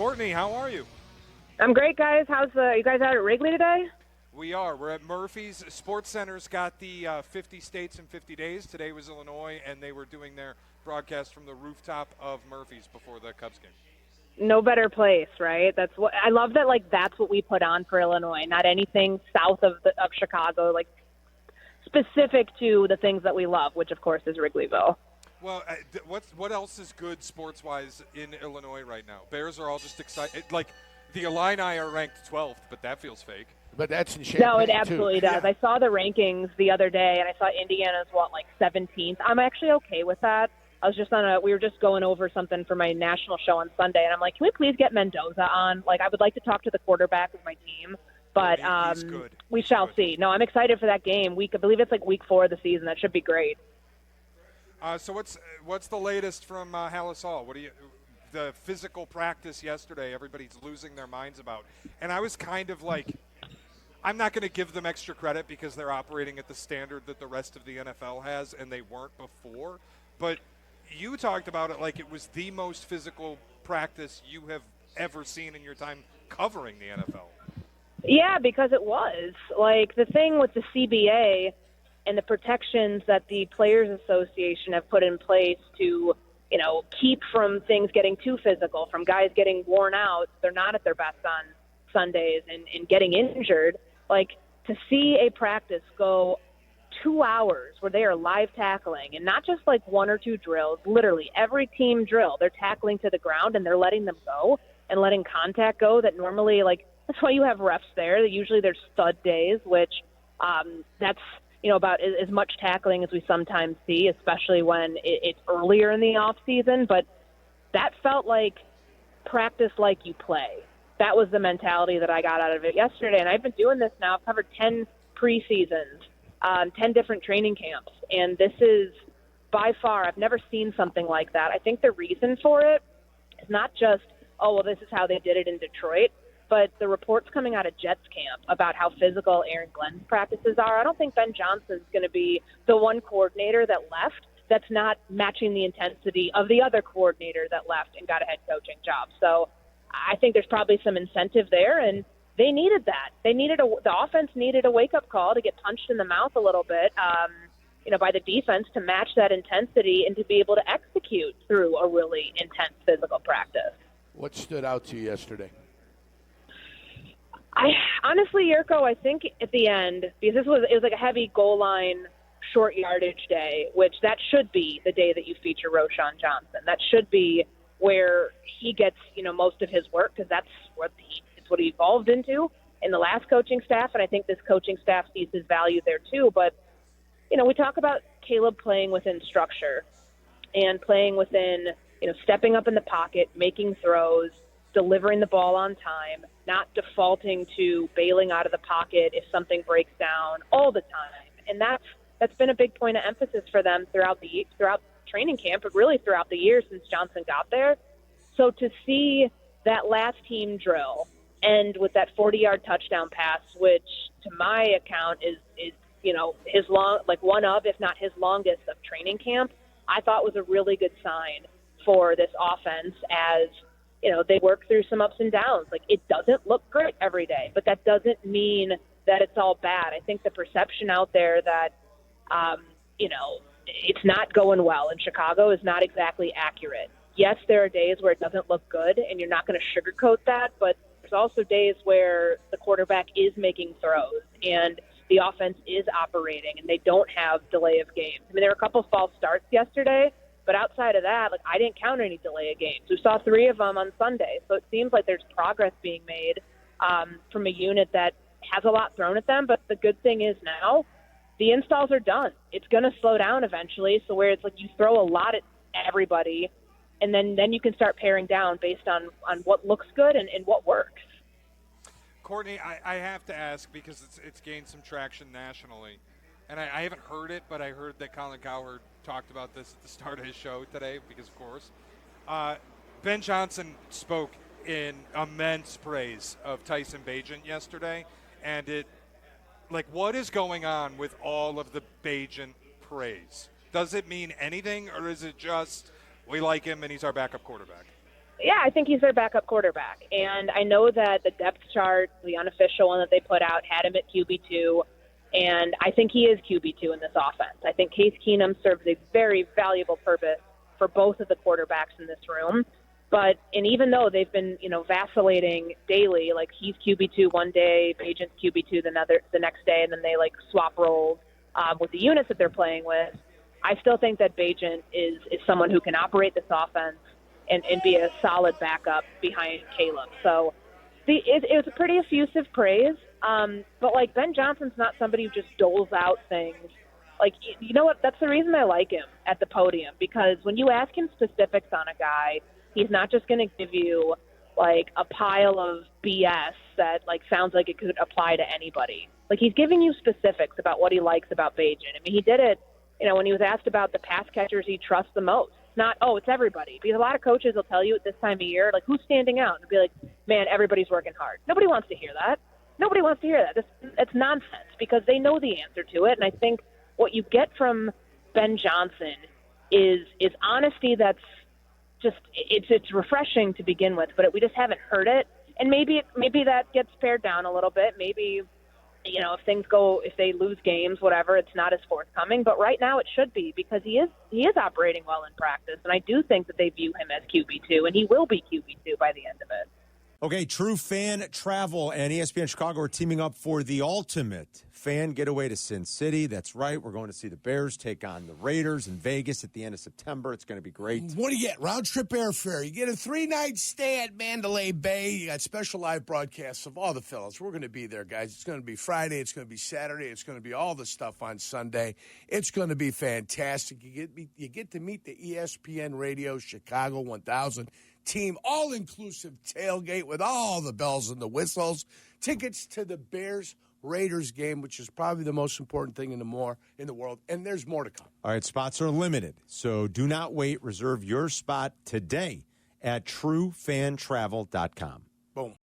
Courtney, how are you? I'm great, guys. You guys out at Wrigley today? We are. We're at Murphy's. Sports Center's got the 50 states in 50 days. Today was Illinois, and they were doing their broadcast from the rooftop of Murphy's before the Cubs game. No better place, right? That's what I love. That's what we put on for Illinois. Not anything south of Chicago, like specific to the things that we love, which of course is Wrigleyville. Well, what else is good sports-wise in Illinois right now? Bears are all just excited. Like the Illini are ranked 12th, but that feels fake. But that's in Champaign, No, it absolutely too. does. I saw the rankings the other day, and I saw Indiana's 17th. I'm actually okay with that. We were just going over something for my national show on Sunday, and I'm like, can we please get Mendoza on? Like, I would like to talk to the quarterback of my team, but He's good. We shall see. No, I'm excited for that game. I believe it's like week 4 of the season. That should be great. So what's the latest from Hallis Hall? The physical practice yesterday, everybody's losing their minds about. And I was kind of like, I'm not going to give them extra credit because they're operating at the standard that the rest of the NFL has, and they weren't before. But you talked about it like it was the most physical practice you have ever seen in your time covering the NFL. Yeah, because it was. Like, the thing with the CBA and the protections that the Players Association have put in place to, keep from things getting too physical, from guys getting worn out, they're not at their best on Sundays and getting injured. Like, to see a practice go 2 hours where they are live tackling and not just like 1 or 2 drills, literally every team drill, they're tackling to the ground and they're letting them go and letting contact go that normally, like, that's why you have refs there. Usually there's stud days, which that's, about as much tackling as we sometimes see, especially when it's earlier in the off season. But that felt like practice like you play. That was the mentality that I got out of it yesterday. And I've been doing this now. I've covered 10 preseasons, 10 different training camps. And this is by far, I've never seen something like that. I think the reason for it is not just, this is how they did it in Detroit, but the reports coming out of Jets camp about how physical Aaron Glenn's practices are. I don't think Ben Johnson's going to be the one coordinator that left that's not matching the intensity of the other coordinator that left and got a head coaching job. So I think there's probably some incentive there, and they needed that. The offense needed a wake-up call to get punched in the mouth a little bit, by the defense to match that intensity and to be able to execute through a really intense physical practice. What stood out to you yesterday? Honestly, Yurko, I think at the end, because it was like a heavy goal line, short yardage day, which that should be the day that you feature Roschon Johnson. That should be where he gets, most of his work, because it's what he evolved into in the last coaching staff, and I think this coaching staff sees his value there too. But, we talk about Caleb playing within structure and playing within, stepping up in the pocket, making throws, delivering the ball on time, not defaulting to bailing out of the pocket if something breaks down all the time. And that's been a big point of emphasis for them throughout training camp, but really throughout the year since Johnson got there. So to see that last team drill end with that 40-yard touchdown pass, which to my account is his one of, if not his longest of training camp, I thought was a really good sign for this offense as they work through some ups and downs. Like, it doesn't look great every day, but that doesn't mean that it's all bad. I think the perception out there that, it's not going well in Chicago is not exactly accurate. Yes, there are days where it doesn't look good, and you're not going to sugarcoat that, but there's also days where the quarterback is making throws and the offense is operating and they don't have delay of games. I mean, there were a couple false starts yesterday, but outside of that, I didn't count any delay of games. We saw 3 of them on Sunday. So it seems like there's progress being made from a unit that has a lot thrown at them. But the good thing is now the installs are done. It's going to slow down eventually. So where it's like you throw a lot at everybody, and then you can start paring down based on what looks good and what works. Courtney, I have to ask because it's gained some traction nationally. And I haven't heard it, but I heard that Colin Cowherd talked about this at the start of his show today because, of course, Ben Johnson spoke in immense praise of Tyson Bagent yesterday. And what is going on with all of the Bagent praise? Does it mean anything, or is it just we like him and he's our backup quarterback? Yeah, I think he's their backup quarterback. And I know that the depth chart, the unofficial one that they put out, had him at QB2. And I think he is QB2 in this offense. I think Case Keenum serves a very valuable purpose for both of the quarterbacks in this room. And even though they've been, vacillating daily, like he's QB2 one day, Agent's QB2 the next day, and then they swap roles with the units that they're playing with, I still think that Bagent is someone who can operate this offense and be a solid backup behind Caleb. So it was a pretty effusive praise. But Ben Johnson's not somebody who just doles out things. You know what? That's the reason I like him at the podium, because when you ask him specifics on a guy, he's not just going to give you a pile of BS that sounds like it could apply to anybody. He's giving you specifics about what he likes about Bagent. I mean, he did it, when he was asked about the pass catchers he trusts the most. It's not, it's everybody. Because a lot of coaches will tell you at this time of year, who's standing out? And be like, man, everybody's working hard. Nobody wants to hear that. Nobody wants to hear that. It's nonsense, because they know the answer to it. And I think what you get from Ben Johnson is honesty that's just it's refreshing to begin with, but we just haven't heard it. And maybe that gets pared down a little bit. Maybe, if they lose games, whatever, it's not as forthcoming. But right now it should be, because he is operating well in practice. And I do think that they view him as QB2, and he will be QB2 by the end of it. Okay, True Fan Travel and ESPN Chicago are teaming up for the ultimate fan getaway to Sin City. That's right. We're going to see the Bears take on the Raiders in Vegas at the end of September. It's going to be great. What do you get? Round trip airfare. You get a 3-night stay at Mandalay Bay. You got special live broadcasts of all the fellas. We're going to be there, guys. It's going to be Friday. It's going to be Saturday. It's going to be all the stuff on Sunday. It's going to be fantastic. You get to meet the ESPN Radio Chicago 1000 team, all-inclusive tailgate with all the bells and the whistles. Tickets to the Bears-Raiders game, which is probably the most important thing in the world, and there's more to come. All right, spots are limited, so do not wait. Reserve your spot today at truefantravel.com. Boom.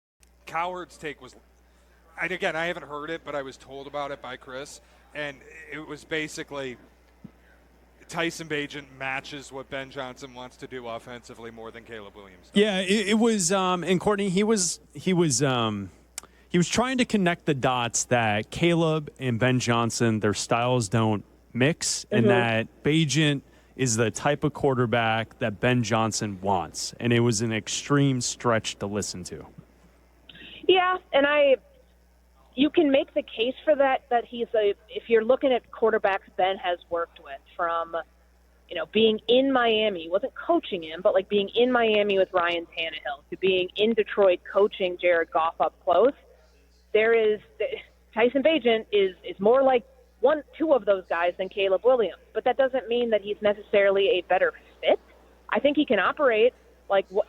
Cowherd's take was, and again, I haven't heard it, but I was told about it by Chris, and it was basically Tyson Bagent matches what Ben Johnson wants to do offensively more than Caleb Williams does. Yeah, it was, and Courtney, he was trying to connect the dots that Caleb and Ben Johnson, their styles don't mix, and that Bagent is the type of quarterback that Ben Johnson wants, and it was an extreme stretch to listen to. Yeah, and you can make the case for that if you're looking at quarterbacks Ben has worked with, from, being in Miami, he wasn't coaching him, but being in Miami with Ryan Tannehill, to being in Detroit coaching Jared Goff up close. Tyson Bagent is more like two of those guys than Caleb Williams, but that doesn't mean that he's necessarily a better fit. I think he can operate what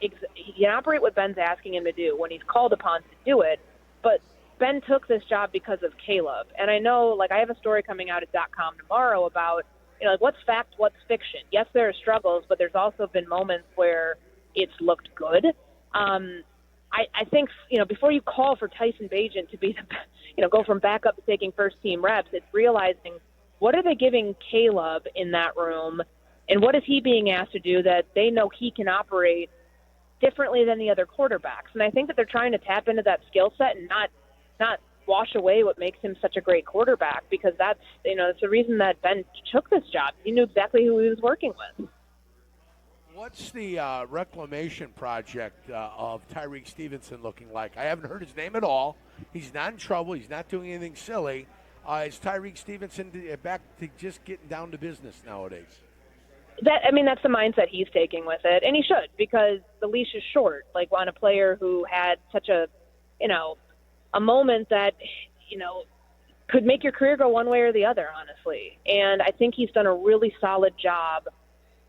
Ben's asking him to do when he's called upon to do it, but Ben took this job because of Caleb. And I know, I have a story coming out at .com tomorrow about, what's fact, what's fiction. Yes, there are struggles, but there's also been moments where it's looked good. I think, before you call for Tyson Bagent to be go from backup to taking first-team reps, it's realizing what are they giving Caleb in that room, and what is he being asked to do that they know he can operate differently than the other quarterbacks. And I think that they're trying to tap into that skill set and not wash away what makes him such a great quarterback, because that's the reason that Ben took this job. He knew exactly who he was working with. What's the reclamation project of Tyreek Stevenson looking like? I haven't heard his name at all. He's not in trouble. He's not doing anything silly. Is Tyreek Stevenson back to just getting down to business nowadays? That's the mindset he's taking with it, and he should, because the leash is short. On a player who had such a moment that, could make your career go one way or the other, honestly. And I think he's done a really solid job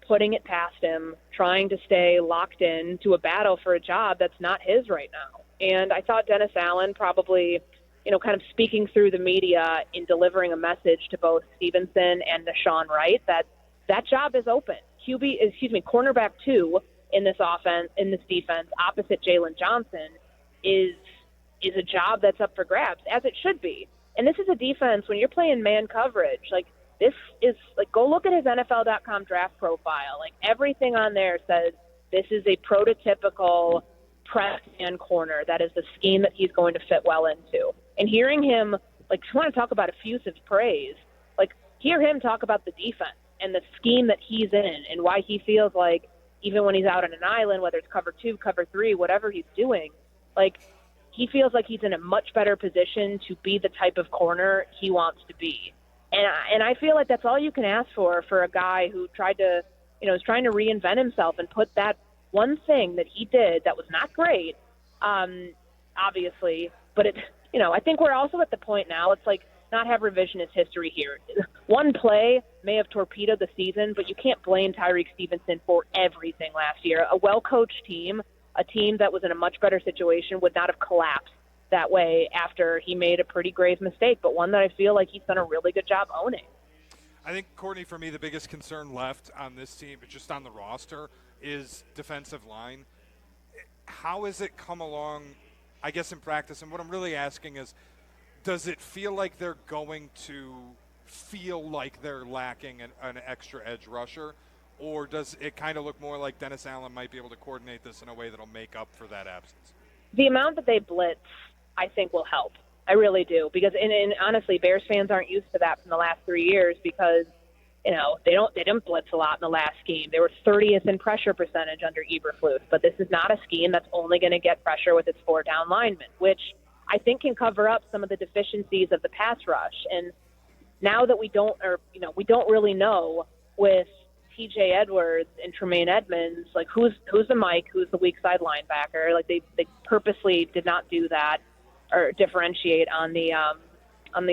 putting it past him, trying to stay locked in to a battle for a job that's not his right now. And I thought Dennis Allen probably, kind of speaking through the media in delivering a message to both Stevenson and Deshaun Wright that job is open. Cornerback 2 in this defense, opposite Jalen Johnson, is a job that's up for grabs, as it should be. And this is a defense, when you're playing man coverage, this is, go look at his NFL.com draft profile. Everything on there says this is a prototypical press man corner. That is the scheme that he's going to fit well into. And hearing him, like, you want to talk about effusive praise, like, hear him talk about the defense and the scheme that he's in and why he feels like even when he's out on an island, whether it's cover 2, cover 3, whatever he's doing, like, he feels like he's in a much better position to be the type of corner he wants to be. And I feel like that's all you can ask for a guy who tried to, is trying to reinvent himself and put that one thing that he did that was not great, obviously, but it, I think we're also at the point now, it's like not have revisionist history here. One play may have torpedoed the season, but you can't blame Tyreek Stevenson for everything last year. A well-coached team, a team that was in a much better situation, would not have collapsed that way after he made a pretty grave mistake, but one that I feel like he's done a really good job owning. I think, Courtney, for me, the biggest concern left on this team, just on the roster, is defensive line. How has it come along, I guess, in practice? And what I'm really asking is, does it feel like they're going to feel like they're lacking an extra edge rusher? Or does it kind of look more like Dennis Allen might be able to coordinate this in a way that'll make up for that absence? The amount that they blitz, I think, will help. I really do. Because, and honestly, Bears fans aren't used to that from the last 3 years because, they didn't blitz a lot in the last scheme. They were 30th in pressure percentage under Eberflus. But this is not a scheme that's only going to get pressure with its 4-down linemen, which I think can cover up some of the deficiencies of the pass rush. And now that we don't really know with TJ Edwards and Tremaine Edmonds, like who's the Mike, who's the weak side linebacker. Like they purposely did not do that or differentiate on the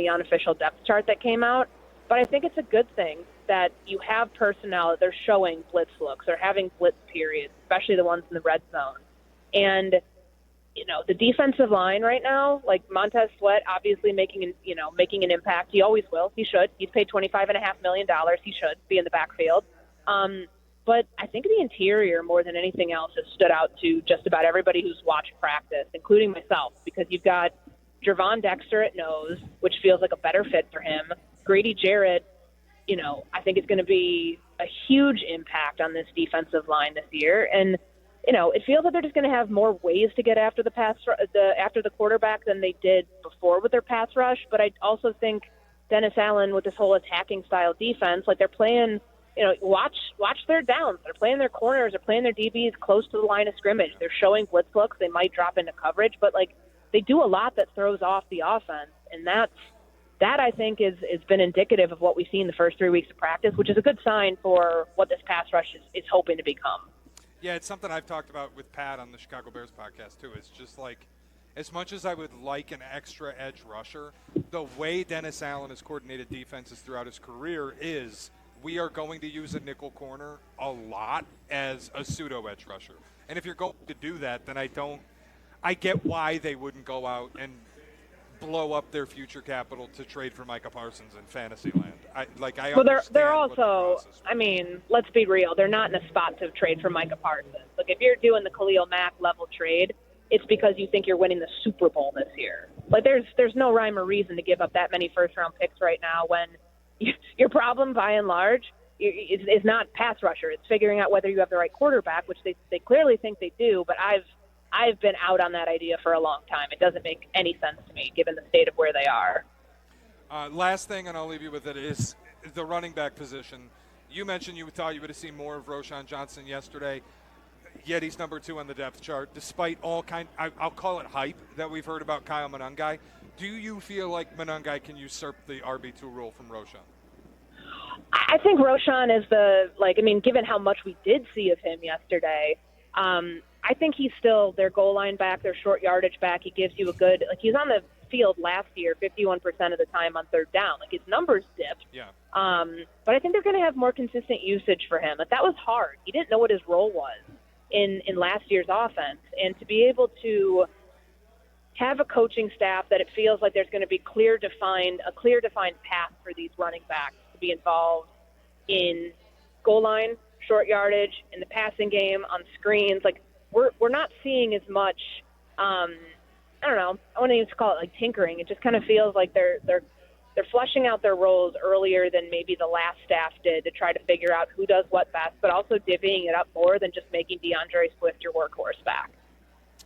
unofficial depth chart that came out. But I think it's a good thing that you have personnel that they're showing blitz looks or having blitz periods, especially the ones in the red zone. And the defensive line right now, like Montez Sweat, obviously making an impact. He always will. He should. He's paid $25.5 million. He should be in the backfield. But I think the interior, more than anything else, has stood out to just about everybody who's watched practice, including myself, because you've got Jervon Dexter at nose, which feels like a better fit for him. Grady Jarrett, I think is going to be a huge impact on this defensive line this year. And, it feels like they're just going to have more ways to get after after the quarterback than they did before with their pass rush. But I also think Dennis Allen, with this whole attacking style defense, like they're playing, watch their downs. They're playing their corners. They're playing their DBs close to the line of scrimmage. They're showing blitz looks. They might drop into coverage, but like they do a lot that throws off the offense, and that I think is been indicative of what we see in the first 3 weeks of practice, which is a good sign for what this pass rush is hoping to become. Yeah, it's something I've talked about with Pat on the Chicago Bears podcast too. It's just like, as much as I would like an extra edge rusher, the way Dennis Allen has coordinated defenses throughout his career is we are going to use a nickel corner a lot as a pseudo edge rusher. And if you're going to do that, then I get why they wouldn't go out and blow up their future capital to trade for Micah Parsons in fantasy land. They're also, let's be real. They're not in a spot to trade for Micah Parsons. Like if you're doing the Khalil Mack level trade, it's because you think you're winning the Super Bowl this year. Like there's no rhyme or reason to give up that many first round picks right now when your problem by and large is not pass rusher. It's figuring out whether you have the right quarterback, which they clearly think they do, but I've been out on that idea for a long time. It doesn't make any sense to me, given the state of where they are. Last thing, and I'll leave you with it, is the running back position. You mentioned you thought you would have seen more of Roschon Johnson yesterday, yet he's number 2 on the depth chart, despite all I'll call it hype that we've heard about Kyle Monangai. Do you feel like Monangai can usurp the RB2 role from Roschon? I think Roschon is given how much we did see of him yesterday, I think he's still their goal line back, their short yardage back. He gives you he's on the field last year 51% of the time on third down. Like his numbers dipped. Yeah. But I think they're going to have more consistent usage for him. Like that was hard. He didn't know what his role was in last year's offense. And to be able to have a coaching staff that it feels like there's going to be a clear defined path for these running backs to be involved in goal line, short yardage, in the passing game, on screens. Like we're not seeing as much. I don't know. I want to even call it like tinkering. It just kind of feels like they're they're fleshing out their roles earlier than maybe the last staff did to try to figure out who does what best, but also divvying it up more than just making DeAndre Swift your workhorse back.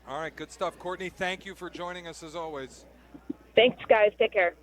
All right, good stuff. Courtney, thank you for joining us as always. Thanks, guys. Take care.